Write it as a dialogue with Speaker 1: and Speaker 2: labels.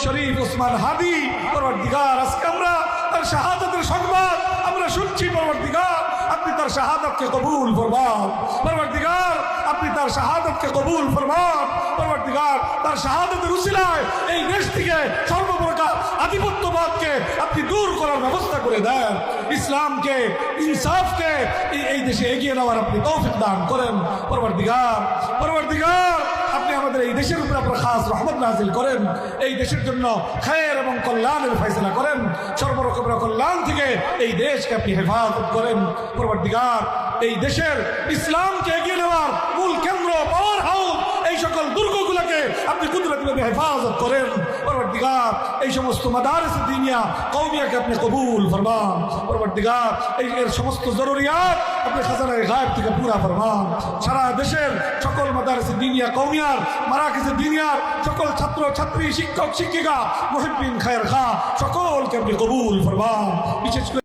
Speaker 1: শরীফ ওসমান হাদি পরবর্তীকার আজকে আমরা তার শাহাদাতের সংবাদ আমরা শুনছি। পরবর্তীকার আপনি তার শাহাদাতকে কবুল ফরমান। পরবর্তীকার আপনি তার শাহাদাতকে কবুল ফরমান। পরবর্তীকার তার শাহাদাতের উসিলায় এই দেশ থেকে সর্বপ্রকার আধিপত্যবাদকে আপনি দূর করার ব্যবস্থা করে দেন। ইসলামকে ইনসাফকে এই দেশে এগিয়ে নেওয়ার আপনি তৌফিক দান করেন। পরবর্তীকার আপনি আমাদের এই দেশের উপরে আপনার খাস রহমত নাজিল করেন। এই দেশের জন্য খায়ের এবং কল্যাণের ফয়সালা করেন। সর্বরকমের কল্যাণ থেকে এই দেশকে আপনি হেফাজত করেন। পরবর্তীকার এই দেশের ইসলামকে এগিয়ে নেওয়ার মূল কেন্দ্র পাওয়ার হাউস এই সকল দুর্গগুলোকে আপনি কুদরতিভাবে হেফাজত করেন। পরবর্তীকার এই সমস্ত মাদারিস দ্বীনিয়া কওমিয়াকে আপনি কবুল ফরমান। পরবর্তীকার এর সমস্ত জরুরিয়াত আপনি খাজানায়ে গায়েব থেকে পুরা ফরমান। সারা দেশের সকল মাদারিস দ্বীনিয়া কওমিয়ার মারাকিজ দ্বীনিয়ার সকল ছাত্র ছাত্রী শিক্ষক শিক্ষিকা মুহিব্বিন খায়ের খা সকলকে আপনি কবুল ফরমান। বিশেষ করে